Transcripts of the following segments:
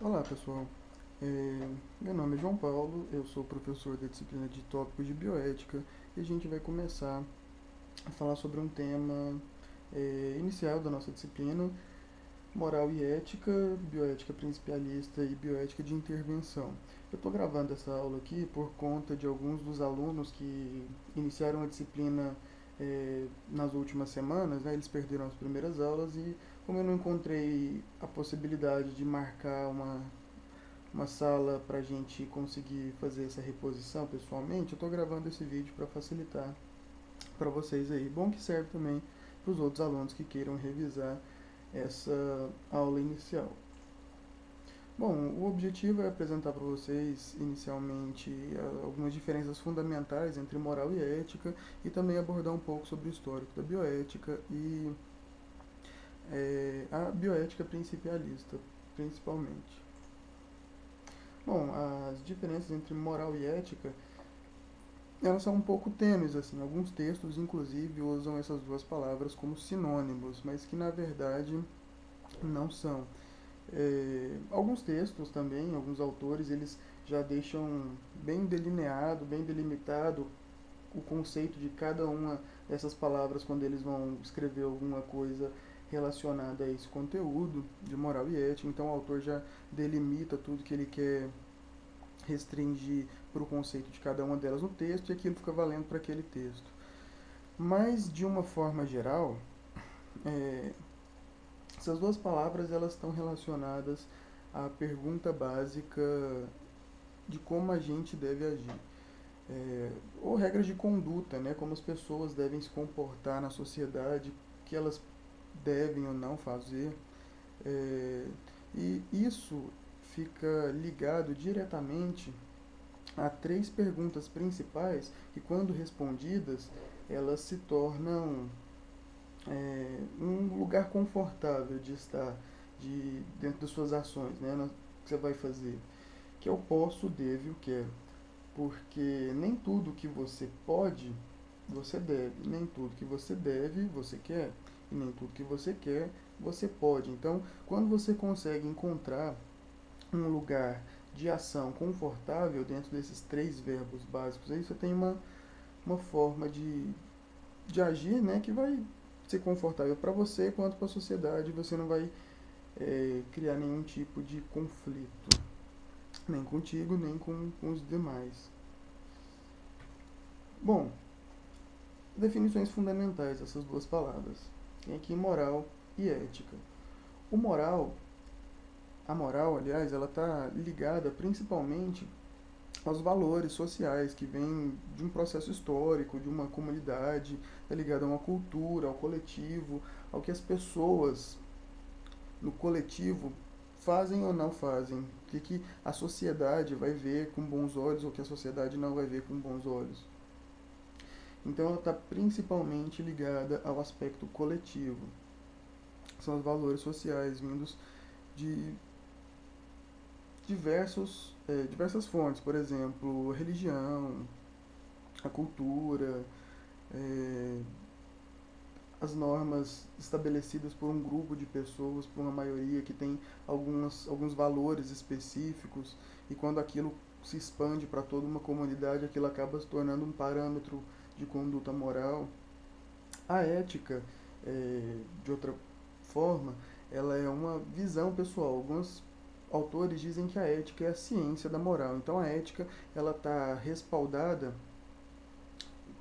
Olá pessoal, meu nome é João Paulo, eu sou professor da disciplina de tópicos de bioética e a gente vai começar a falar sobre um tema inicial da nossa disciplina, moral e ética, bioética principialista e bioética de intervenção. Eu estou gravando essa aula aqui por conta de alguns dos alunos que iniciaram a disciplina nas últimas semanas, né, eles perderam as primeiras aulas e como eu não encontrei a possibilidade de marcar uma sala para a gente conseguir fazer essa reposição pessoalmente, eu estou gravando esse vídeo para facilitar para vocês aí. Bom que serve também para os outros alunos que queiram revisar essa aula inicial. Bom, o objetivo é apresentar para vocês inicialmente algumas diferenças fundamentais entre moral e ética e também abordar um pouco sobre o histórico da bioética e a bioética principialista, principalmente. Bom, as diferenças entre moral e ética elas são um pouco tênues, assim. Alguns textos, inclusive, usam essas duas palavras como sinônimos, mas que na verdade não são. Alguns textos também, alguns autores, eles já deixam bem delineado, bem delimitado o conceito de cada uma dessas palavras quando eles vão escrever alguma coisa relacionada a esse conteúdo de moral e ética. Então o autor já delimita tudo que ele quer restringir para o conceito de cada uma delas no texto e aquilo fica valendo para aquele texto. Mas, de uma forma geral, é, essas duas palavras elas estão relacionadas à pergunta básica de como a gente deve agir. Ou regras de conduta, né, como as pessoas devem se comportar na sociedade, o que elas devem ou não fazer. É, e isso fica ligado diretamente há três perguntas principais que, quando respondidas, elas se tornam um lugar confortável de estar dentro das suas ações, né, que você vai fazer. Que é o posso, devo e o quero. Porque nem tudo que você pode, você deve. Nem tudo que você deve, você quer. E nem tudo que você quer, você pode. Então, quando você consegue encontrar um lugar de ação confortável dentro desses três verbos básicos, aí você tem uma forma de agir, né, que vai ser confortável para você quanto para a sociedade. Você não vai criar nenhum tipo de conflito, nem contigo, nem com os demais. Bom, definições fundamentais dessas duas palavras. Tem aqui moral e ética. O moral, a moral, aliás, ela está ligada principalmente aos valores sociais que vêm de um processo histórico, de uma comunidade, é ligado a uma cultura, ao coletivo, ao que as pessoas no coletivo fazem ou não fazem, o que a sociedade vai ver com bons olhos ou que a sociedade não vai ver com bons olhos. Então ela está principalmente ligada ao aspecto coletivo. São os valores sociais vindos de diversas fontes, por exemplo, a religião, a cultura, é, as normas estabelecidas por um grupo de pessoas, por uma maioria que tem alguns valores específicos, e quando aquilo se expande para toda uma comunidade, aquilo acaba se tornando um parâmetro de conduta moral. A ética, de outra forma, ela é uma visão pessoal. Alguns autores dizem que a ética é a ciência da moral. Então a ética ela está respaldada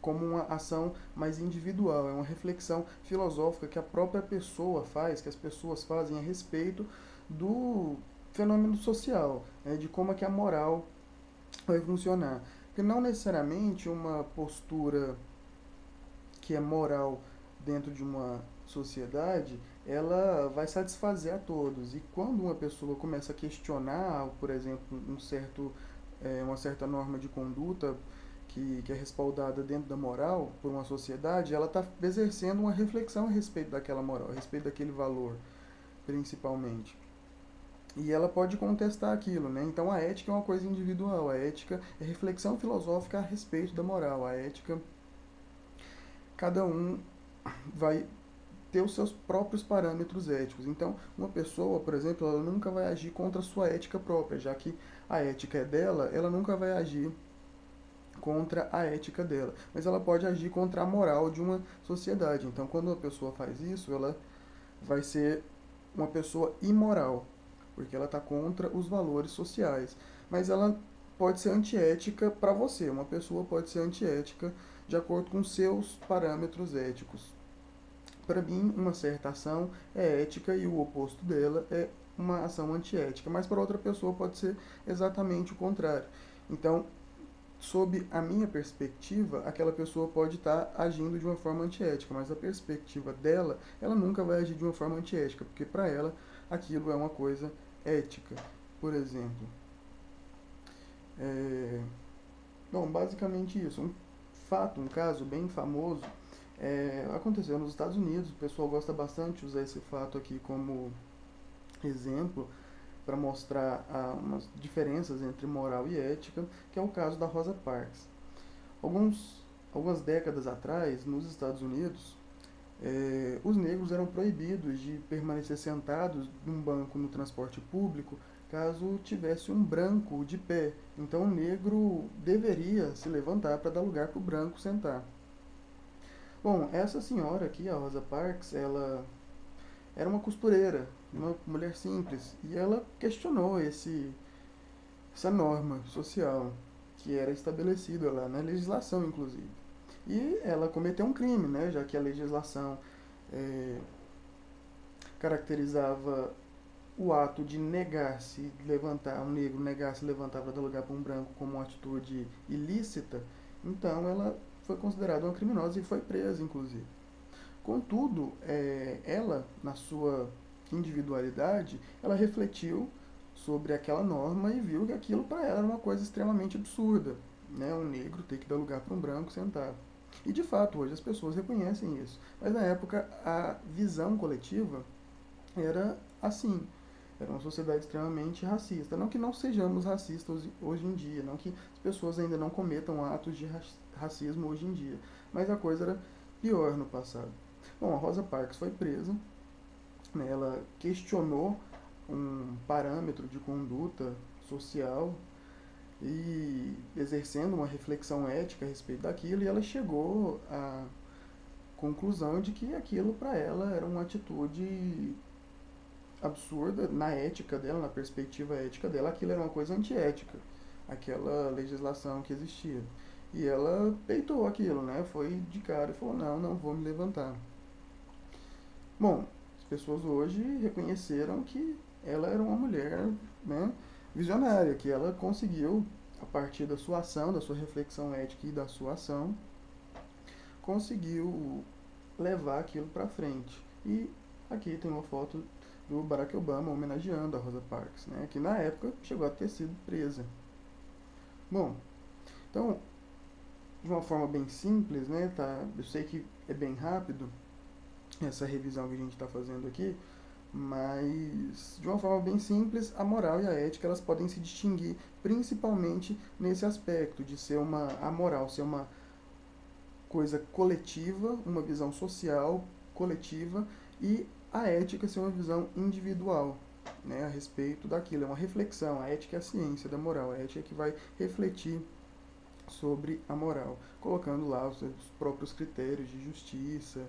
como uma ação mais individual, é uma reflexão filosófica que a própria pessoa faz, que as pessoas fazem a respeito do fenômeno social, né, de como é que a moral vai funcionar. Porque não necessariamente uma postura que é moral dentro de uma sociedade, ela vai satisfazer a todos. E quando uma pessoa começa a questionar, por exemplo, uma certa norma de conduta que é respaldada dentro da moral por uma sociedade, ela está exercendo uma reflexão a respeito daquela moral, a respeito daquele valor, principalmente. E ela pode contestar aquilo, né? Então a ética é uma coisa individual, a ética é reflexão filosófica a respeito da moral, a ética cada um vai ter os seus próprios parâmetros éticos. Então, uma pessoa, por exemplo, ela nunca vai agir contra a sua ética própria, já que a ética é dela, ela nunca vai agir contra a ética dela, mas ela pode agir contra a moral de uma sociedade. Então, quando uma pessoa faz isso, ela vai ser uma pessoa imoral, porque ela está contra os valores sociais. Mas ela pode ser antiética para você. Uma pessoa pode ser antiética de acordo com seus parâmetros éticos. Para mim, uma certa ação é ética e o oposto dela é uma ação antiética, mas para outra pessoa pode ser exatamente o contrário. Então, sob a minha perspectiva, aquela pessoa pode estar agindo de uma forma antiética, mas a perspectiva dela, ela nunca vai agir de uma forma antiética, porque para ela aquilo é uma coisa ética. Por exemplo, é... bom, basicamente isso. Um fato, um caso bem famoso aconteceu nos Estados Unidos. O pessoal gosta bastante de usar esse fato aqui como exemplo para mostrar umas diferenças entre moral e ética, que é o caso da Rosa Parks. Algumas décadas atrás, nos Estados Unidos, os negros eram proibidos de permanecer sentados num banco no transporte público caso tivesse um branco de pé. Então o negro deveria se levantar para dar lugar para o branco sentar. Bom, essa senhora aqui, a Rosa Parks, ela era uma costureira, uma mulher simples, e ela questionou essa norma social que era estabelecida lá na legislação, inclusive. E ela cometeu um crime, né, já que a legislação é, caracterizava o ato de negar-se levantar, um negro negar-se levantar para dar lugar para um branco como uma atitude ilícita, então ela foi considerada uma criminosa e foi presa, inclusive. Contudo, ela, na sua individualidade, ela refletiu sobre aquela norma e viu que aquilo para ela era uma coisa extremamente absurda, né? Um negro ter que dar lugar para um branco sentar. E de fato, hoje as pessoas reconhecem isso. Mas na época a visão coletiva era assim. Era uma sociedade extremamente racista. Não que não sejamos racistas hoje em dia, não que as pessoas ainda não cometam atos de racismo hoje em dia, mas a coisa era pior no passado. Bom, a Rosa Parks foi presa, né, ela questionou um parâmetro de conduta social e exercendo uma reflexão ética a respeito daquilo, e ela chegou à conclusão de que aquilo para ela era uma atitude absurda na ética dela, na perspectiva ética dela, aquilo era uma coisa antiética, aquela legislação que existia. E ela peitou aquilo, né? Foi de cara e falou: não, não vou me levantar. Bom, as pessoas hoje reconheceram que ela era uma mulher, né, visionária, que ela conseguiu, a partir da sua ação, da sua reflexão ética e da sua ação, conseguiu levar aquilo para frente. E aqui tem uma foto do Barack Obama homenageando a Rosa Parks, né, que na época chegou a ter sido presa. Bom, então, de uma forma bem simples, né, tá, eu sei que é bem rápido essa revisão que a gente está fazendo aqui, mas de uma forma bem simples, a moral e a ética elas podem se distinguir principalmente nesse aspecto de ser a moral ser uma coisa coletiva, uma visão social coletiva, e a ética ser uma visão individual, né, a respeito daquilo. É uma reflexão. A ética é a ciência da moral. A ética é que vai refletir sobre a moral, colocando lá os seus próprios critérios de justiça,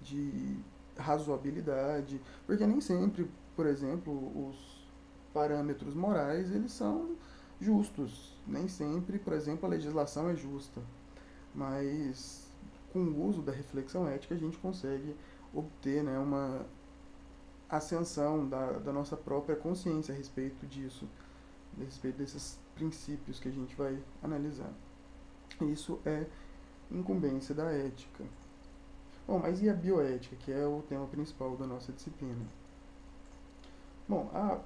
de razoabilidade, porque nem sempre, por exemplo, os parâmetros morais eles são justos. Nem sempre, por exemplo, a legislação é justa, mas com o uso da reflexão ética a gente consegue obter, né, uma ascensão da nossa própria consciência a respeito disso, a respeito desses princípios que a gente vai analisar. Isso é incumbência da ética. Bom, mas e a bioética, que é o tema principal da nossa disciplina? Bom, a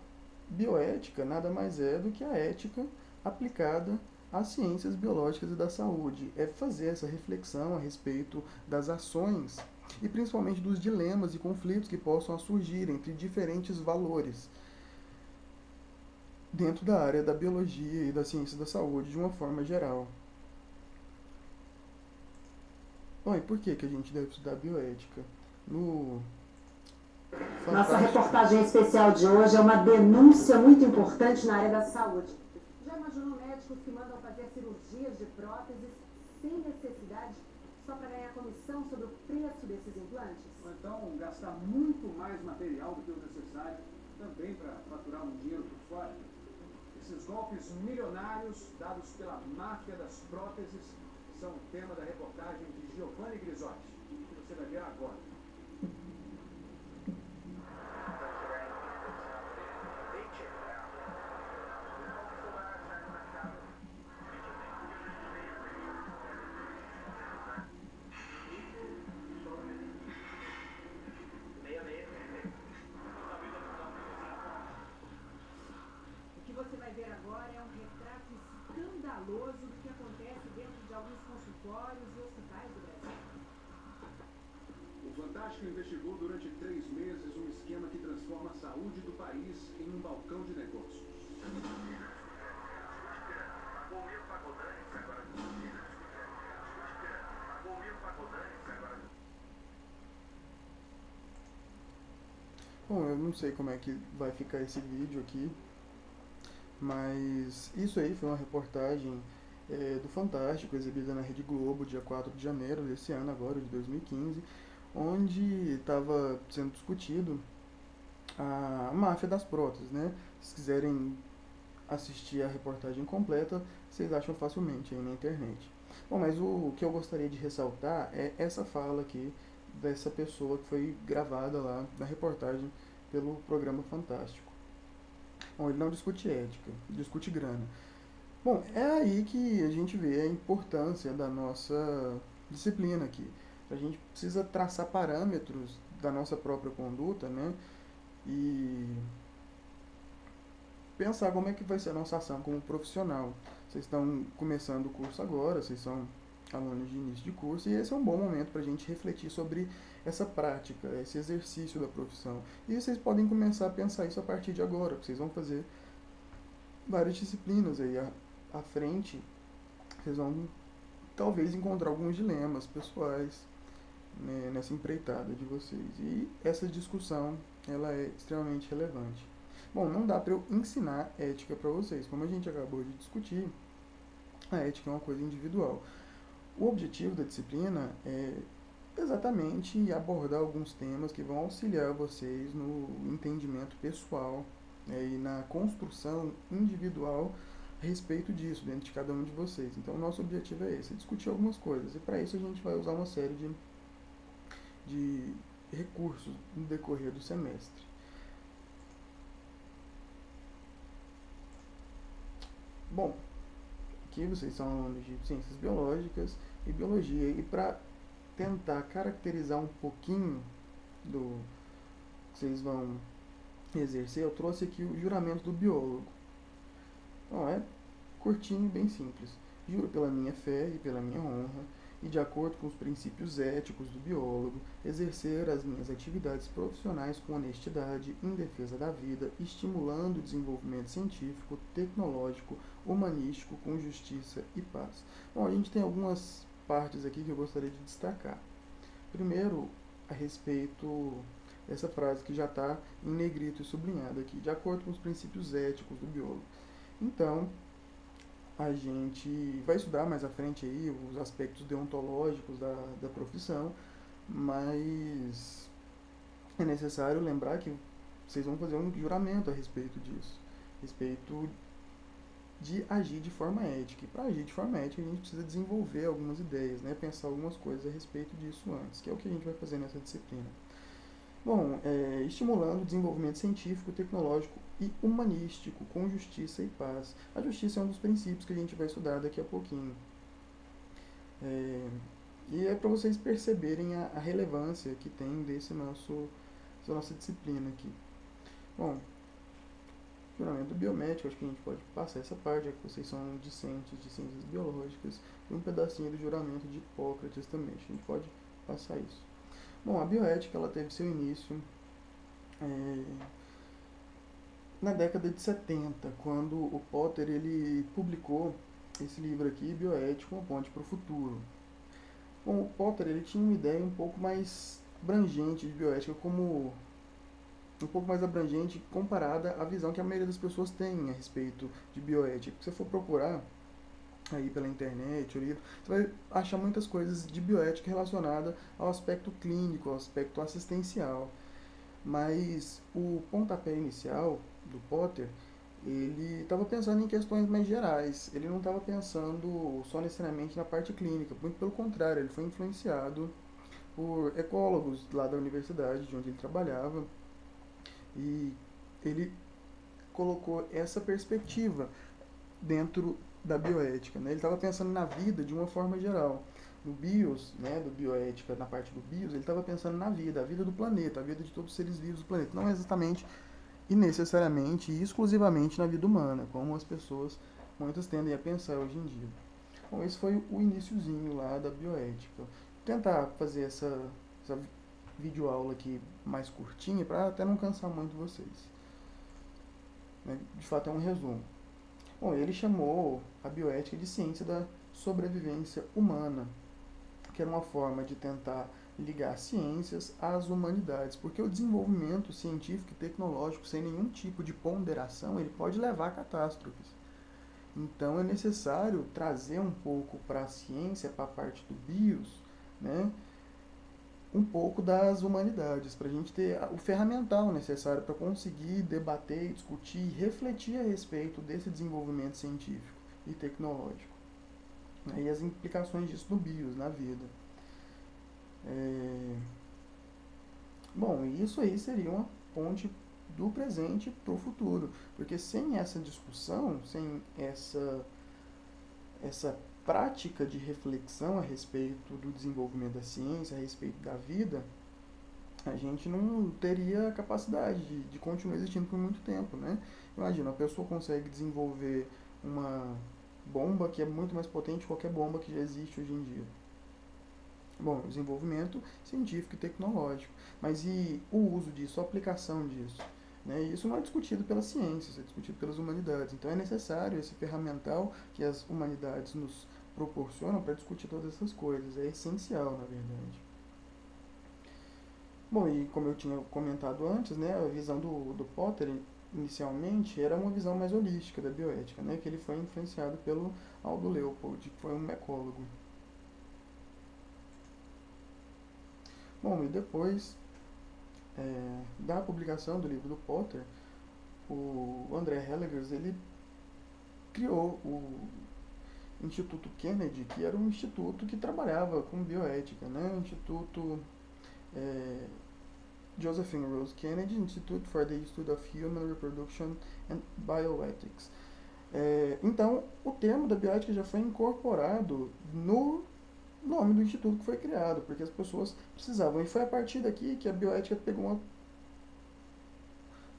bioética nada mais é do que a ética aplicada às ciências biológicas e da saúde. É fazer essa reflexão a respeito das ações e principalmente dos dilemas e conflitos que possam surgir entre diferentes valores dentro da área da biologia e da ciência da saúde de uma forma geral. Bom, e por que a gente deve estudar bioética? No Nossa Fantástico. reportagem especial de hoje é uma denúncia muito importante na área da saúde. Já imaginou médicos que mandam fazer cirurgias de próteses sem necessidade, só para ganhar comissão sobre o preço desses implantes? Ou então gastar muito mais material do que o necessário, também para faturar um dinheiro por fora. Esses golpes milionários dados pela máfia das próteses são tema da reportagem de Giovanni Grisotti, que você vai ver agora. O que você vai ver agora é um retrato escandaloso do que acontece dentro de alguns consultórios e hospitais do Brasil. O Fantástico investigou durante 3 meses um esquema que transforma a saúde do país em um balcão de negócios. Bom, eu não sei como é que vai ficar esse vídeo aqui, mas isso aí foi uma reportagem do Fantástico, exibida na Rede Globo, dia 4 de janeiro desse ano, agora, de 2015, onde estava sendo discutido a máfia das próteses, né? Se quiserem assistir a reportagem completa, vocês acham facilmente aí na internet. Bom, mas o que eu gostaria de ressaltar é essa fala aqui dessa pessoa que foi gravada lá na reportagem pelo programa Fantástico. Bom, ele não discute ética, discute grana. Bom, é aí que a gente vê a importância da nossa disciplina aqui. A gente precisa traçar parâmetros da nossa própria conduta, né? E pensar como é que vai ser a nossa ação como profissional. Vocês estão começando o curso agora, vocês são alunos de início de curso, e esse é um bom momento para a gente refletir sobre essa prática, esse exercício da profissão. E vocês podem começar a pensar isso a partir de agora, porque vocês vão fazer várias disciplinas aí à frente, vocês vão talvez encontrar alguns dilemas pessoais, né, nessa empreitada de vocês. E essa discussão, ela é extremamente relevante. Bom, não dá para eu ensinar ética para vocês. Como a gente acabou de discutir, a ética é uma coisa individual. O objetivo da disciplina é exatamente abordar alguns temas que vão auxiliar vocês no entendimento pessoal, né, e na construção individual a respeito disso, dentro de cada um de vocês. Então, o nosso objetivo é esse, é discutir algumas coisas. E para isso a gente vai usar uma série de recursos no decorrer do semestre. Bom, aqui vocês são alunos de ciências biológicas e biologia, e para tentar caracterizar um pouquinho do que vocês vão exercer, eu trouxe aqui o juramento do biólogo. Então é curtinho e bem simples. Juro pela minha fé e pela minha honra, e de acordo com os princípios éticos do biólogo, exercer as minhas atividades profissionais com honestidade, em defesa da vida, estimulando o desenvolvimento científico, tecnológico, humanístico, com justiça e paz. Bom, a gente tem algumas partes aqui que eu gostaria de destacar. Primeiro, a respeito dessa frase que já está em negrito e sublinhada aqui, de acordo com os princípios éticos do biólogo. Então, a gente vai estudar mais à frente aí os aspectos deontológicos da profissão, mas é necessário lembrar que vocês vão fazer um juramento a respeito disso, a respeito de agir de forma ética. E para agir de forma ética, a gente precisa desenvolver algumas ideias, né? Pensar algumas coisas a respeito disso antes, que é o que a gente vai fazer nessa disciplina. Bom, estimulando o desenvolvimento científico, tecnológico e humanístico, com justiça e paz. A justiça é um dos princípios que a gente vai estudar daqui a pouquinho. E é para vocês perceberem a relevância que tem dessa nossa disciplina aqui. Bom, juramento biomédico, acho que a gente pode passar essa parte, já que vocês são discentes de ciências biológicas, e um pedacinho do juramento de Hipócrates também, a gente pode passar isso. Bom, a bioética ela teve seu início na década de 70, quando o Potter ele publicou esse livro aqui, Bioética, uma ponte para o futuro. Bom, o Potter ele tinha uma ideia um pouco mais abrangente de bioética, como um pouco mais abrangente comparada à visão que a maioria das pessoas tem a respeito de bioética. Se você for procurar aí pela internet, ou livro, você vai achar muitas coisas de bioética relacionada ao aspecto clínico, ao aspecto assistencial. Mas o pontapé inicial do Potter, ele estava pensando em questões mais gerais. Ele não estava pensando só necessariamente na parte clínica. Muito pelo contrário, ele foi influenciado por ecólogos lá da universidade, de onde ele trabalhava, e ele colocou essa perspectiva dentro da bioética. Né? Ele estava pensando na vida de uma forma geral. No bios, né, do bioética, na parte do bios, ele estava pensando na vida, a vida do planeta, a vida de todos os seres vivos do planeta. Não exatamente e necessariamente e exclusivamente na vida humana, como as pessoas muitas tendem a pensar hoje em dia. Bom, esse foi o iniciozinho lá da bioética. Vou tentar fazer essa videoaula aqui mais curtinha para até não cansar muito vocês. De fato é um resumo. Bom, ele chamou a bioética de ciência da sobrevivência humana, que era uma forma de tentar ligar ciências às humanidades, porque o desenvolvimento científico e tecnológico sem nenhum tipo de ponderação, ele pode levar a catástrofes. Então é necessário trazer um pouco para a ciência, para a parte do bios, né, um pouco das humanidades, para a gente ter o ferramental necessário para conseguir debater, discutir e refletir a respeito desse desenvolvimento científico e tecnológico, né, e as implicações disso no bios, na vida. Bom, isso aí seria uma ponte do presente para o futuro, porque sem essa discussão, sem essa prática de reflexão a respeito do desenvolvimento da ciência, a respeito da vida, a gente não teria a capacidade de continuar existindo por muito tempo, né? Imagina, a pessoa consegue desenvolver uma bomba que é muito mais potente que qualquer bomba que já existe hoje em dia. Bom, desenvolvimento científico e tecnológico. Mas e o uso disso, a aplicação disso? Né? Isso não é discutido pelas ciências, é discutido pelas humanidades. Então é necessário esse ferramental que as humanidades nos proporcionam para discutir todas essas coisas. É essencial, na verdade. Bom, e como eu tinha comentado antes, né, a visão do Potter inicialmente era uma visão mais holística da bioética, né, que ele foi influenciado pelo Aldo Leopold, que foi um ecólogo. Bom, e depois da publicação do livro do Potter, o André Hellegers, ele criou o Instituto Kennedy, que era um instituto que trabalhava com bioética, né? O Instituto Josephine Rose Kennedy Institute for the Study of Human Reproduction and Bioethics. Então, o termo da bioética já foi incorporado no nome do instituto que foi criado, porque as pessoas precisavam. E foi a partir daqui que a bioética pegou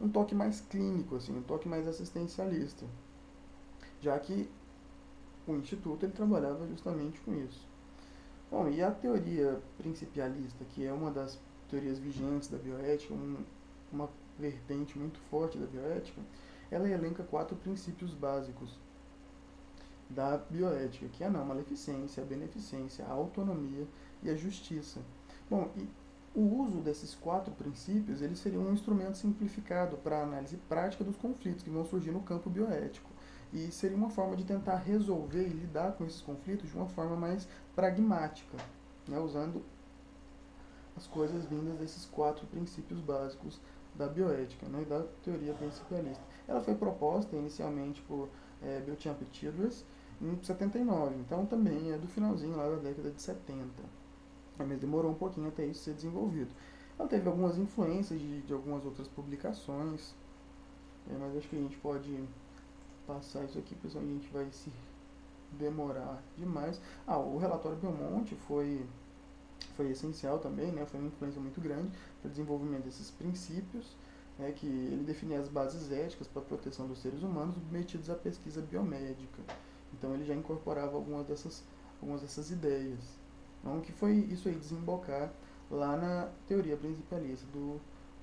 um toque mais clínico, assim, um toque mais assistencialista, já que o instituto ele trabalhava justamente com isso. Bom, e a teoria principialista, que é uma das teorias vigentes da bioética, uma vertente muito forte da bioética, ela elenca 4 princípios básicos da bioética, que é a não maleficência, a beneficência, a autonomia e a justiça. Bom, e o uso desses 4 princípios, eles seriam um instrumento simplificado para a análise prática dos conflitos que vão surgir no campo bioético. E seria uma forma de tentar resolver e lidar com esses conflitos de uma forma mais pragmática, né, usando as coisas vindas desses 4 princípios básicos da bioética, né, da teoria principialista. Ela foi proposta inicialmente por Beauchamp e Childress em 79, então também é do finalzinho lá da década de 70. Mas demorou um pouquinho até isso ser desenvolvido. Ela teve algumas influências de algumas outras publicações, mas acho que a gente pode passar isso aqui, porque senão a gente vai se demorar demais. O relatório Belmonte foi essencial também, né? Foi uma influência muito grande para o desenvolvimento desses princípios, né? Que ele definia as bases éticas para a proteção dos seres humanos submetidos à pesquisa biomédica. Então ele já incorporava algumas dessas ideias. Então, que foi isso aí, desembocar lá na teoria principalista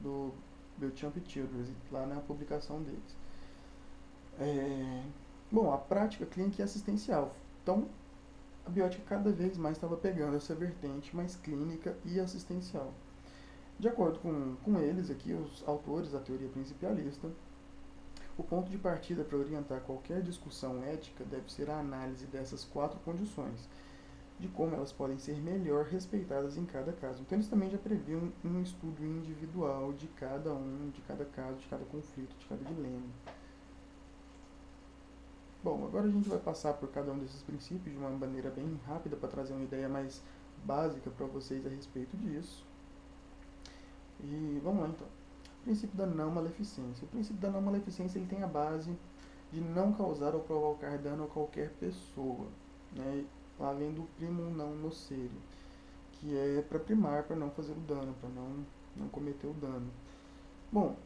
do Beauchamp e Childress, lá na publicação deles. Bom, a prática clínica e assistencial. Então, a bioética cada vez mais estava pegando essa vertente mais clínica e assistencial. De acordo com eles aqui, os autores da teoria principialista, o ponto de partida para orientar qualquer discussão ética deve ser a análise dessas 4 condições, de como elas podem ser melhor respeitadas em cada caso. Então eles também já previam um estudo individual de cada de cada caso, de cada conflito, de cada dilema. Bom, agora a gente vai passar por cada um desses princípios de uma maneira bem rápida para trazer uma ideia mais básica para vocês a respeito disso. E vamos lá então. O princípio da não maleficência. O princípio da não maleficência ele tem a base de não causar ou provocar dano a qualquer pessoa, né? Lá vem do primum non nocere, que é para primar, para não fazer o dano, para não cometer o dano. Bom,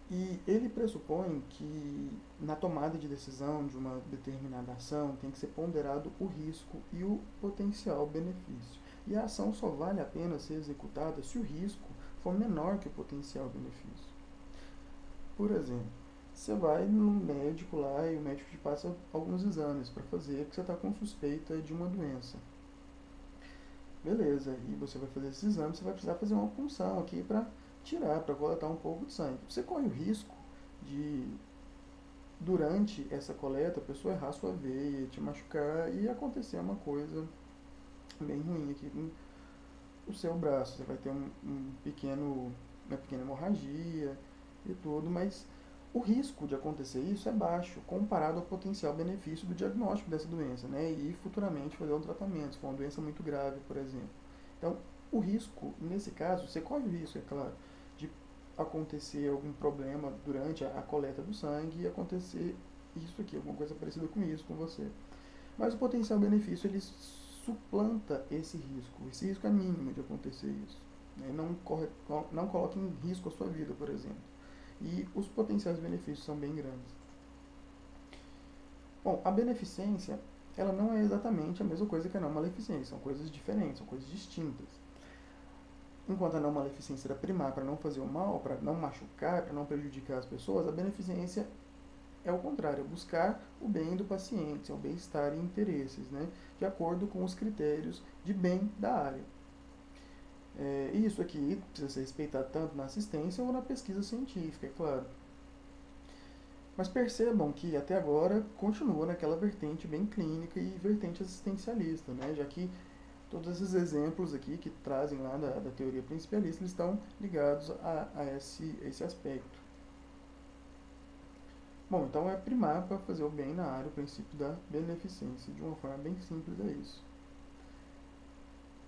e ele pressupõe que na tomada de decisão de uma determinada ação tem que ser ponderado o risco e o potencial benefício. E a ação só vale a pena ser executada se o risco for menor que o potencial benefício. Por exemplo, você vai no médico lá e o médico te passa alguns exames para fazer porque você está com suspeita de uma doença. Beleza, e você vai fazer esses exames, você vai precisar fazer uma punção aqui para tirar, para coletar um pouco de sangue. Você corre o risco de, durante essa coleta, a pessoa errar sua veia, te machucar e acontecer uma coisa bem ruim aqui com o seu braço. Você vai ter uma pequena hemorragia e tudo, mas o risco de acontecer isso é baixo, comparado ao potencial benefício do diagnóstico dessa doença, né? E futuramente fazer um tratamento, se for uma doença muito grave, por exemplo. Então, o risco, nesse caso, você corre o risco, é claro, de acontecer algum problema durante a coleta do sangue e acontecer isso aqui, alguma coisa parecida com isso com você. Mas o potencial benefício, ele suplanta esse risco. Esse risco é mínimo de acontecer isso, né? Não coloca em risco a sua vida, por exemplo. E os potenciais benefícios são bem grandes. Bom, a beneficência, ela não é exatamente a mesma coisa que a não maleficência, são coisas diferentes, são coisas distintas. Enquanto a não maleficência era primar para não fazer o mal, para não machucar, para não prejudicar as pessoas, a beneficência é o contrário, é buscar o bem do paciente, é o bem-estar e interesses, né, de acordo com os critérios de bem da área. E isso aqui precisa ser respeitado tanto na assistência ou na pesquisa científica, é claro. Mas percebam que até agora continua naquela vertente bem clínica e vertente assistencialista, né? Já que todos esses exemplos aqui que trazem lá da teoria principialista eles estão ligados a esse aspecto. Bom, então é primar para fazer o bem na área, o princípio da beneficência. De uma forma bem simples é isso.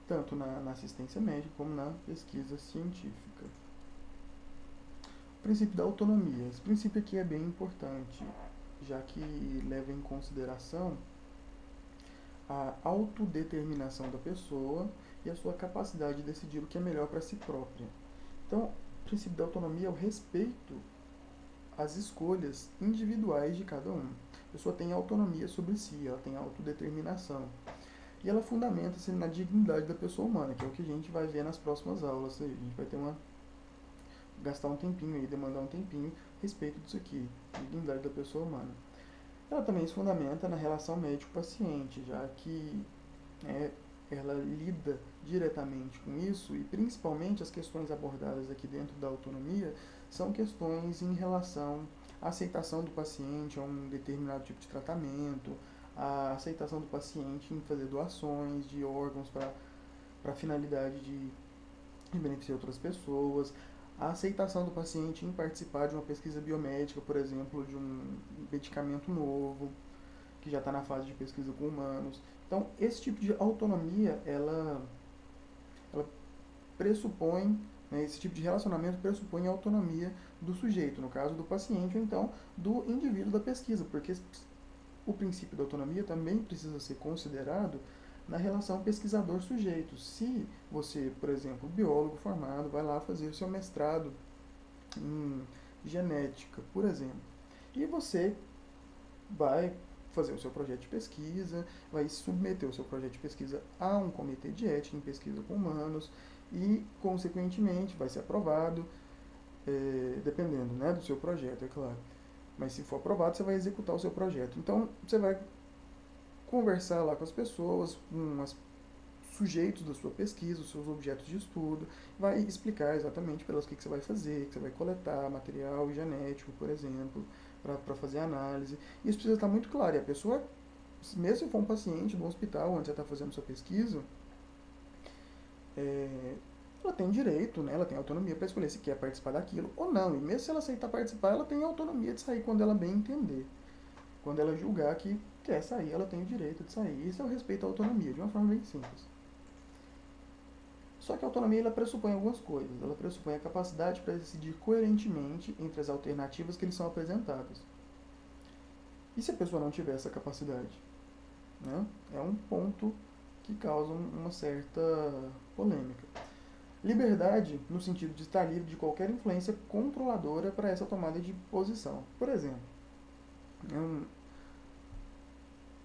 Tanto na assistência médica como na pesquisa científica. O princípio da autonomia. Esse princípio aqui é bem importante, já que leva em consideração a autodeterminação da pessoa e a sua capacidade de decidir o que é melhor para si própria. Então, o princípio da autonomia é o respeito às escolhas individuais de cada um. A pessoa tem autonomia sobre si, ela tem autodeterminação. E ela fundamenta-se na dignidade da pessoa humana, que é o que a gente vai ver nas próximas aulas. A gente vai ter gastar um tempinho aí, demandar um tempinho a respeito disso aqui, dignidade da pessoa humana. Ela também se fundamenta na relação médico-paciente, já que ela lida diretamente com isso e principalmente as questões abordadas aqui dentro da autonomia são questões em relação à aceitação do paciente a um determinado tipo de tratamento, a aceitação do paciente em fazer doações de órgãos para a finalidade de beneficiar outras pessoas, a aceitação do paciente em participar de uma pesquisa biomédica, por exemplo, de um medicamento novo, que já está na fase de pesquisa com humanos. Então, esse tipo de autonomia, ela pressupõe, né, esse tipo de relacionamento pressupõe a autonomia do sujeito, no caso do paciente, ou então do indivíduo da pesquisa, porque o princípio da autonomia também precisa ser considerado na relação pesquisador-sujeito. Se você, por exemplo, biólogo formado, vai lá fazer o seu mestrado em genética, por exemplo, e você vai fazer o seu projeto de pesquisa, vai submeter o seu projeto de pesquisa a um comitê de ética em pesquisa com humanos e, consequentemente, vai ser aprovado, dependendo, né, do seu projeto, é claro. Mas se for aprovado, você vai executar o seu projeto. Então, você vai conversar lá com as pessoas, sujeitos da sua pesquisa, os seus objetos de estudo, vai explicar exatamente pelas que você vai fazer, que você vai coletar material genético, por exemplo, para fazer análise. Isso precisa estar muito claro. E a pessoa, mesmo se for um paciente do hospital onde você está fazendo sua pesquisa, ela tem direito, né, ela tem autonomia para escolher se quer participar daquilo ou não. E mesmo se ela aceitar participar, ela tem autonomia de sair quando ela bem entender. Quando ela julgar que quer sair, ela tem o direito de sair. Isso é o respeito à autonomia, de uma forma bem simples. Só que a autonomia ela pressupõe algumas coisas. Ela pressupõe a capacidade para decidir coerentemente entre as alternativas que lhe são apresentadas. E se a pessoa não tiver essa capacidade? Né? É um ponto que causa uma certa polêmica. Liberdade, no sentido de estar livre de qualquer influência controladora para essa tomada de posição. Por exemplo,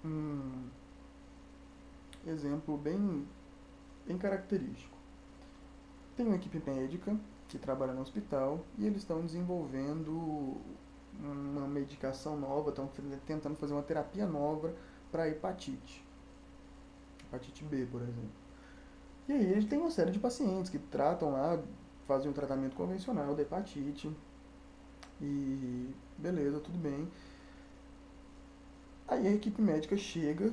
um exemplo bem característico. Tem uma equipe médica que trabalha no hospital e eles estão desenvolvendo uma medicação nova, estão tentando fazer uma terapia nova para hepatite B, por exemplo. E aí eles têm uma série de pacientes que tratam lá, fazem um tratamento convencional da hepatite e beleza, tudo bem. Aí a equipe médica chega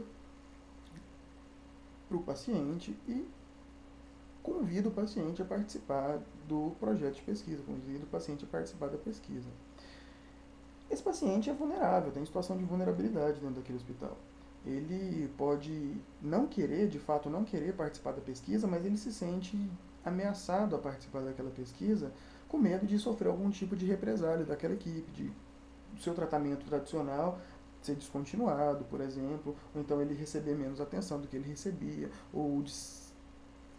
para o paciente e convida o paciente a participar do projeto de pesquisa, convida o paciente a participar da pesquisa. Esse paciente é vulnerável, tem situação de vulnerabilidade dentro daquele hospital. Ele pode não querer, de fato não querer participar da pesquisa, mas ele se sente ameaçado a participar daquela pesquisa com medo de sofrer algum tipo de represália daquela equipe, de seu tratamento tradicional ser descontinuado, por exemplo, ou então ele receber menos atenção do que ele recebia, ou de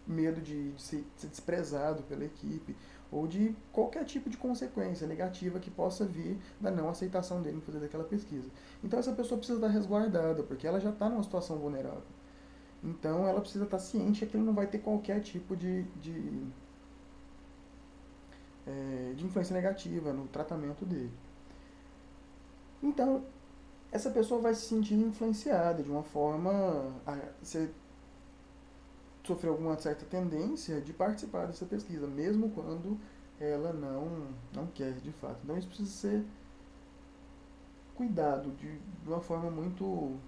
medo de ser desprezado pela equipe, ou de qualquer tipo de consequência negativa que possa vir da não aceitação dele em fazer daquela pesquisa. Então essa pessoa precisa estar resguardada, porque ela já está numa situação vulnerável. Então ela precisa estar ciente que aquilo não vai ter qualquer tipo de influência negativa no tratamento dele. Então, essa pessoa vai se sentir influenciada de uma forma a sofrer alguma certa tendência de participar dessa pesquisa, mesmo quando ela não quer de fato. Então isso precisa ser cuidado de uma forma muito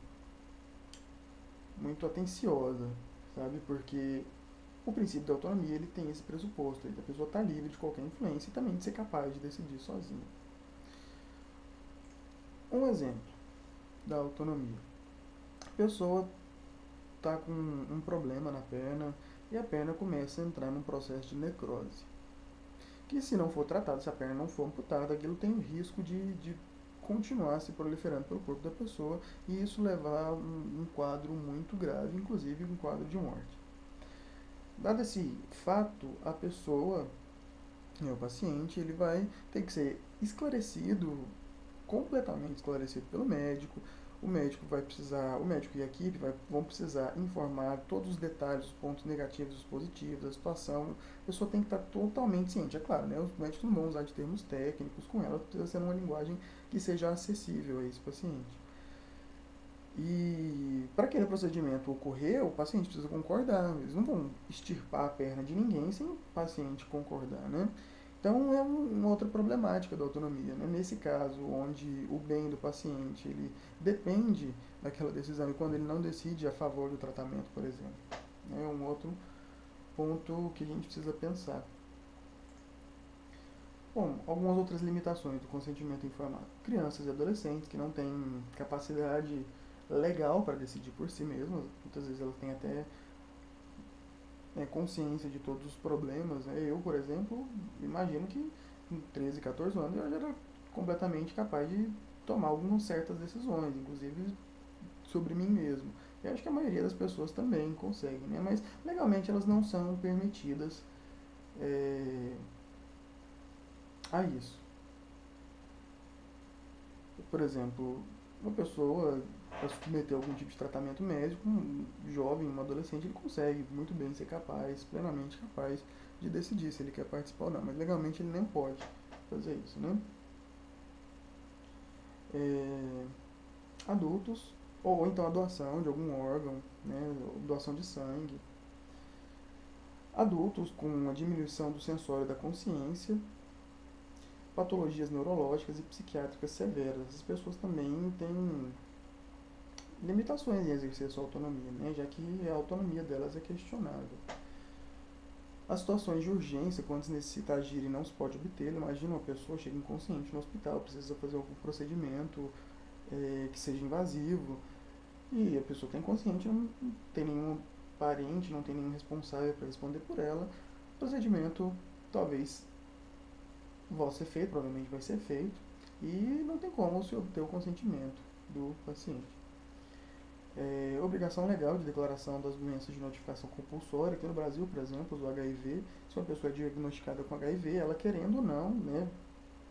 atenciosa, sabe? Porque o princípio da autonomia ele tem esse pressuposto, a pessoa está livre de qualquer influência e também de ser capaz de decidir sozinha. Um exemplo da autonomia. A pessoa está com um problema na perna e a perna começa a entrar num processo de necrose. Que se não for tratado, se a perna não for amputada, aquilo tem o risco de continuar se proliferando pelo corpo da pessoa e isso levar a um quadro muito grave, inclusive um quadro de morte. Dado esse fato, a pessoa, o paciente, ele vai ter que ser esclarecido, completamente esclarecido pelo médico. O médico e a equipe vão precisar informar todos os detalhes, os pontos negativos, os positivos da situação. A pessoa tem que estar totalmente ciente. É claro, né? Os médicos não vão usar de termos técnicos com ela, precisa ser uma linguagem que seja acessível a esse paciente. E para aquele procedimento ocorrer, o paciente precisa concordar. Eles não vão extirpar a perna de ninguém sem o paciente concordar, né? Então é uma outra problemática da autonomia, né? Nesse caso, onde o bem do paciente ele depende daquela decisão e quando ele não decide a favor do tratamento, por exemplo, é um outro ponto que a gente precisa pensar. Bom, algumas outras limitações do consentimento informado. Crianças e adolescentes que não têm capacidade legal para decidir por si mesmas, muitas vezes elas têm até consciência de todos os problemas. Né? Eu, por exemplo, imagino que com 13, 14 anos eu já era completamente capaz de tomar algumas certas decisões, inclusive sobre mim mesmo. Eu acho que a maioria das pessoas também consegue, né? Mas legalmente elas não são permitidas a isso. Por exemplo, uma pessoa para submeter a algum tipo de tratamento médico, um jovem, um adolescente, ele consegue muito bem ser capaz, plenamente capaz de decidir se ele quer participar ou não, mas legalmente ele nem pode fazer isso, né? Adultos, ou então a doação de algum órgão, né? Doação de sangue. Adultos com a diminuição do sensório da consciência, patologias neurológicas e psiquiátricas severas. As pessoas também têm limitações em exercer sua autonomia, né? Já que a autonomia delas é questionável. As situações de urgência, quando se necessita agir e não se pode obtê-lo, imagina uma pessoa chega inconsciente no hospital, precisa fazer algum procedimento que seja invasivo, e a pessoa está inconsciente, não tem nenhum parente, não tem nenhum responsável para responder por ela, o procedimento talvez vá ser feito, provavelmente vai ser feito, e não tem como se obter o consentimento do paciente. Obrigação legal de declaração das doenças de notificação compulsória. Aqui no Brasil, por exemplo, o HIV, se uma pessoa é diagnosticada com HIV, ela querendo ou não, né,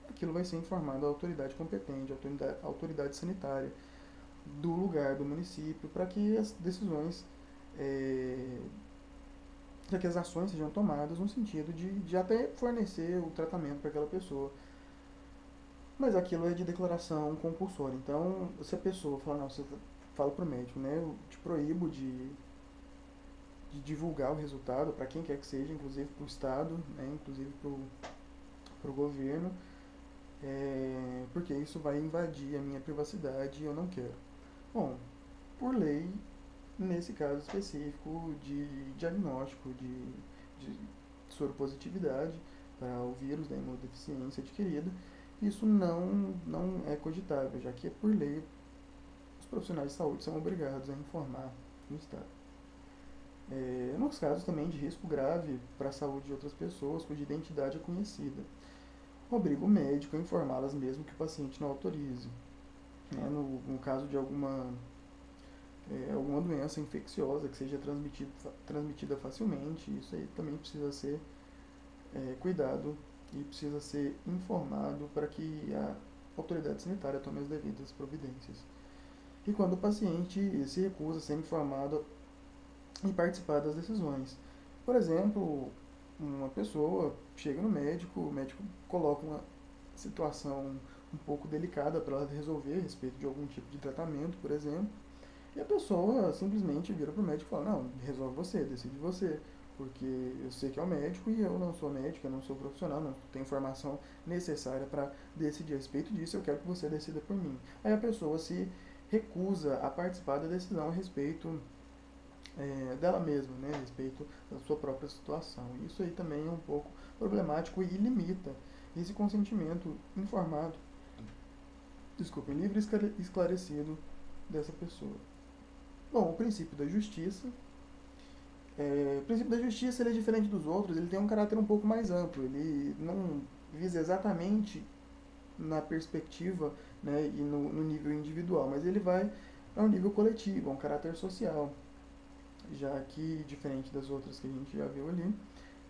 aquilo vai ser informado à autoridade competente, à autoridade sanitária do lugar, do município, para que as decisões, para que as ações sejam tomadas no sentido de até fornecer o tratamento para aquela pessoa. Mas aquilo é de declaração compulsória. Então, se a pessoa fala, não, você fala para o médico, né, eu te proíbo de divulgar o resultado para quem quer que seja, inclusive para o Estado, né, inclusive para o governo, porque isso vai invadir a minha privacidade e eu não quero. Bom, por lei, nesse caso específico de diagnóstico de soropositividade para o vírus da imunodeficiência adquirida, isso não é cogitável, já que por lei os profissionais de saúde são obrigados a informar o Estado. Nos casos também de risco grave para a saúde de outras pessoas cuja identidade é conhecida, obriga o médico a informá-las mesmo que o paciente não autorize. No caso de alguma doença infecciosa que seja transmitida facilmente, isso aí também precisa ser cuidado e precisa ser informado para que a autoridade sanitária tome as devidas providências. E quando o paciente se recusa a ser informado e participar das decisões. Por exemplo, uma pessoa chega no médico, o médico coloca uma situação um pouco delicada para ela resolver a respeito de algum tipo de tratamento, por exemplo, e a pessoa simplesmente vira para o médico e fala, não, resolve você, decide você, porque eu sei que é o médico e eu não sou médico, eu não sou profissional, não tenho informação necessária para decidir a respeito disso, eu quero que você decida por mim. Aí a pessoa se recusa a participar da decisão a respeito dela mesma, né, a respeito da sua própria situação. Isso aí também é um pouco problemático e limita esse consentimento informado, livre e esclarecido dessa pessoa. Bom, o princípio da justiça. O princípio da justiça ele é diferente dos outros, ele tem um caráter um pouco mais amplo, ele não visa exatamente na perspectiva, né, e no nível individual, mas ele vai a um nível coletivo, a um caráter social, já que, diferente das outras que a gente já viu ali,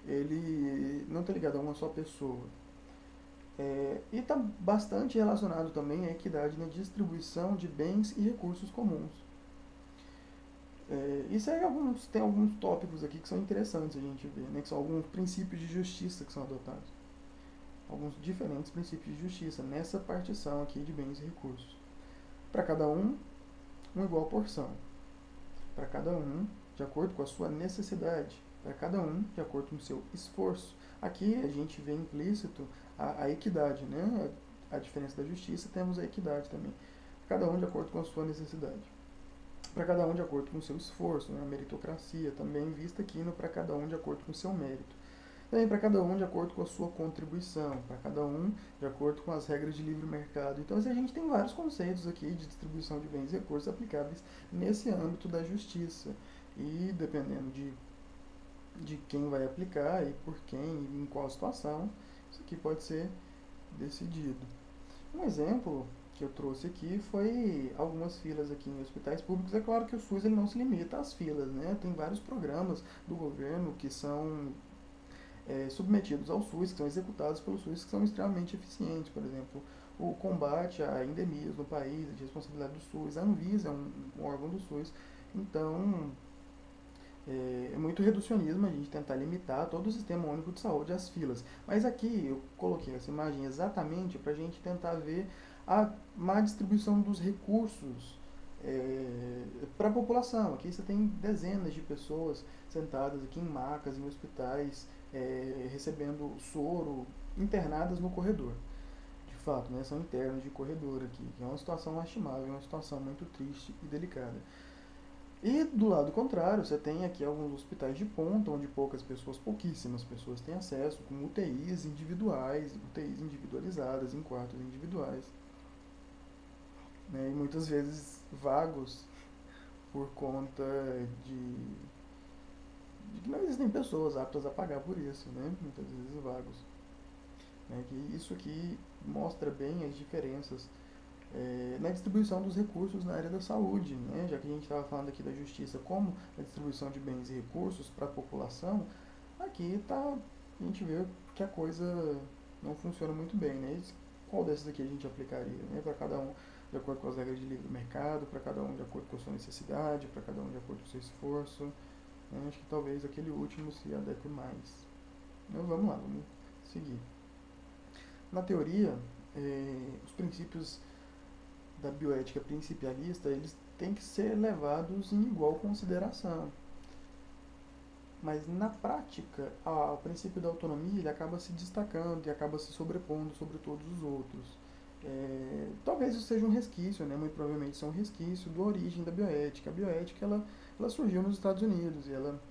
ele não está ligado a uma só pessoa. E está bastante relacionado também à equidade na distribuição de bens e recursos comuns. Isso aí tem alguns tópicos aqui que são interessantes a gente ver, né, que são alguns princípios de justiça que são adotados. Alguns diferentes princípios de justiça nessa partição aqui de bens e recursos. Para cada um, uma igual porção. Para cada um, de acordo com a sua necessidade. Para cada um, de acordo com o seu esforço. Aqui a gente vê implícito a equidade, né? A diferença da justiça, temos a equidade também. Para cada um, de acordo com a sua necessidade. Para cada um, de acordo com o seu esforço, né? A meritocracia também vista aqui no para cada um, de acordo com o seu mérito. Também para cada um de acordo com a sua contribuição, para cada um de acordo com as regras de livre mercado. Então, a gente tem vários conceitos aqui de distribuição de bens e recursos aplicáveis nesse âmbito da justiça. E dependendo de quem vai aplicar e por quem e em qual situação, isso aqui pode ser decidido. Um exemplo que eu trouxe aqui foi algumas filas aqui em hospitais públicos. É claro que o SUS ele não se limita às filas, né? Tem vários programas do governo que são submetidos ao SUS, que são executados pelo SUS, que são extremamente eficientes. Por exemplo, o combate a endemias no país, de responsabilidade do SUS. A Anvisa é um órgão do SUS. Então, é muito reducionismo a gente tentar limitar todo o sistema único de saúde às filas. Mas aqui eu coloquei essa imagem exatamente para a gente tentar ver a má distribuição dos recursos para a população. Aqui você tem dezenas de pessoas sentadas aqui em macas, em hospitais, recebendo soro, internadas no corredor. De fato, né, são internos de corredor aqui, que é uma situação lastimável, é uma situação muito triste e delicada. E do lado contrário, você tem aqui alguns hospitais de ponta, onde pouquíssimas pessoas têm acesso, com UTIs individuais, UTIs individualizadas, em quartos individuais, né, e muitas vezes vagos por conta de, de que não existem pessoas aptas a pagar por isso, né, muitas vezes vagos. Né, que isso aqui mostra bem as diferenças na distribuição dos recursos na área da saúde, né? Já que a gente estava falando aqui da justiça como a distribuição de bens e recursos para a população, aqui a gente vê que a coisa não funciona muito bem, né? Qual desses aqui a gente aplicaria, né? Para cada um de acordo com as regras de livre mercado, para cada um de acordo com a sua necessidade, para cada um de acordo com o seu esforço, né? Acho que talvez aquele último se adeque mais. Mas vamos lá, vamos seguir. Na teoria, os princípios da bioética principialista, eles têm que ser levados em igual consideração. Mas na prática, o princípio da autonomia ele acaba se destacando e acaba se sobrepondo sobre todos os outros. Talvez isso seja um resquício, né? Muito provavelmente isso é um resquício da origem da bioética. A bioética ela surgiu nos Estados Unidos e ela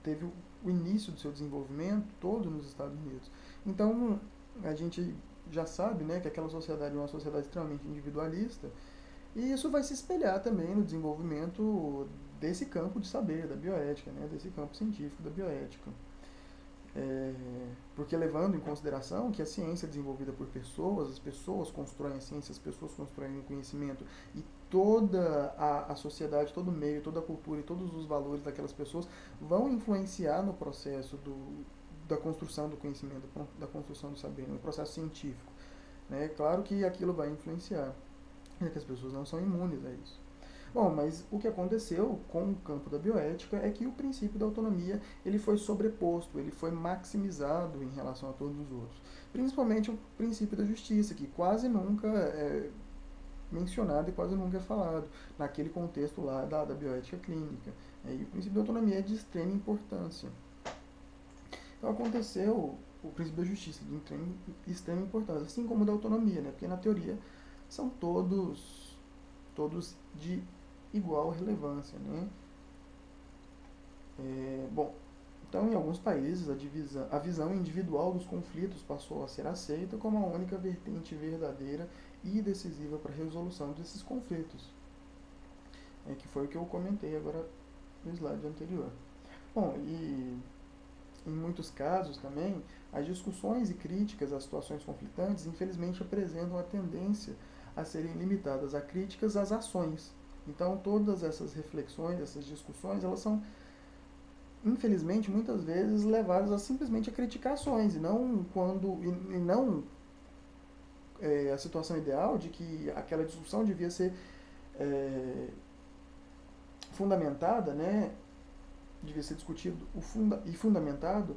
teve o início do seu desenvolvimento todo nos Estados Unidos. Então, a gente já sabe, né, que aquela sociedade é uma sociedade extremamente individualista, e isso vai se espelhar também no desenvolvimento desse campo de saber, da bioética, né, desse campo científico da bioética. Porque levando em consideração que a ciência é desenvolvida por pessoas, as pessoas constroem a ciência, as pessoas constroem o conhecimento, e toda a sociedade, todo o meio, toda a cultura e todos os valores daquelas pessoas vão influenciar no processo da construção do conhecimento, da construção do saber, no processo científico. É claro que aquilo vai influenciar, já que as pessoas não são imunes a isso. Bom, mas o que aconteceu com o campo da bioética é que o princípio da autonomia ele foi sobreposto, ele foi maximizado em relação a todos os outros. Principalmente o princípio da justiça, que quase nunca é mencionado e quase nunca é falado naquele contexto lá da bioética clínica. E o princípio da autonomia é de extrema importância. Então aconteceu o princípio da justiça de extrema importância, assim como o da autonomia, né? Porque na teoria são todos de igual relevância, né? Bom, então em alguns países a visão individual dos conflitos passou a ser aceita como a única vertente verdadeira e decisiva para a resolução desses conflitos, que foi o que eu comentei agora no slide anterior. Bom, e em muitos casos também, as discussões e críticas às situações conflitantes, infelizmente, apresentam a tendência a serem limitadas a críticas às ações. Então, todas essas reflexões, essas discussões, elas são, infelizmente, muitas vezes levadas a simplesmente a criticar ações, e não a situação ideal de que aquela discussão devia ser fundamentada, né? Devia ser discutido e fundamentado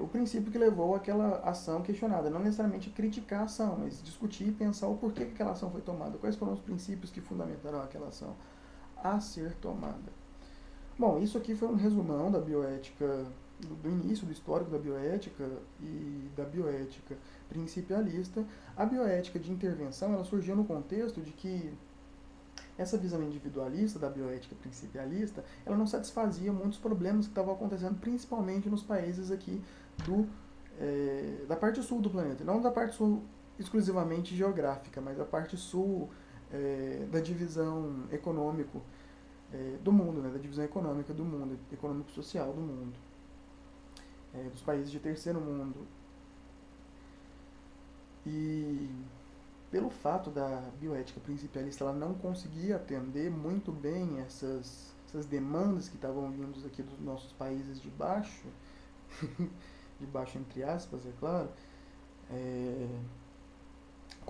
o princípio que levou àquela ação questionada. Não necessariamente criticar a ação, mas discutir e pensar o porquê que aquela ação foi tomada. Quais foram os princípios que fundamentaram aquela ação a ser tomada. Bom, isso aqui foi um resumão da bioética, do início do histórico da bioética e da bioética principialista. A bioética de intervenção ela surgiu no contexto de que essa visão individualista da bioética principialista, ela não satisfazia muitos problemas que estavam acontecendo, principalmente nos países aqui da parte sul do planeta. Não da parte sul exclusivamente geográfica, mas da parte sul da divisão econômico do mundo, né, da divisão econômica do mundo, econômico-social do mundo, dos países de terceiro mundo. E pelo fato da bioética principialista ela não conseguir atender muito bem essas demandas que estavam vindas aqui dos nossos países de baixo, de baixo entre aspas, é claro,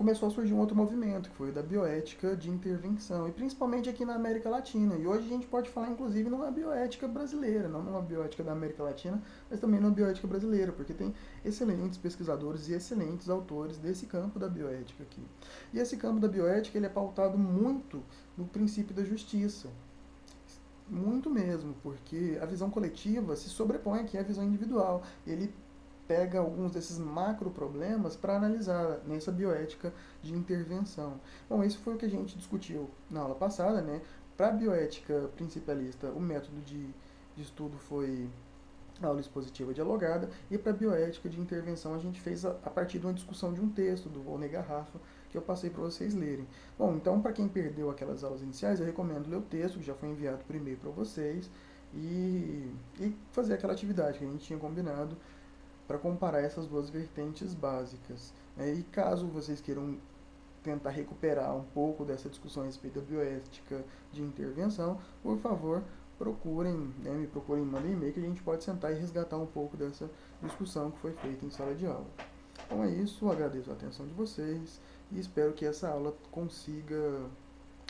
começou a surgir um outro movimento, que foi o da bioética de intervenção, e principalmente aqui na América Latina. E hoje a gente pode falar, inclusive, numa bioética brasileira, não numa bioética da América Latina, mas também numa bioética brasileira, porque tem excelentes pesquisadores e excelentes autores desse campo da bioética aqui. E esse campo da bioética ele é pautado muito no princípio da justiça. Muito mesmo, porque a visão coletiva se sobrepõe aqui à visão individual. Ele pega alguns desses macro problemas para analisar nessa bioética de intervenção. Bom, isso foi o que a gente discutiu na aula passada, né? Para a bioética principalista, o método de estudo foi a aula expositiva dialogada, e para a bioética de intervenção a gente fez a partir de uma discussão de um texto do Volney Garrafa, que eu passei para vocês lerem. Bom, então para quem perdeu aquelas aulas iniciais, eu recomendo ler o texto, que já foi enviado por e-mail para vocês, e fazer aquela atividade que a gente tinha combinado para comparar essas duas vertentes básicas. E caso vocês queiram tentar recuperar um pouco dessa discussão a respeito da bioética de intervenção, por favor, me procurem, mandem e-mail que a gente pode sentar e resgatar um pouco dessa discussão que foi feita em sala de aula. Então é isso, agradeço a atenção de vocês e espero que essa aula consiga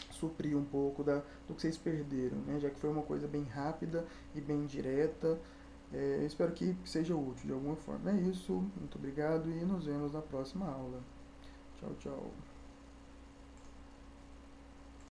suprir um pouco do que vocês perderam, né? Já que foi uma coisa bem rápida e bem direta. Espero que seja útil de alguma forma. É isso, muito obrigado e nos vemos na próxima aula. Tchau, tchau.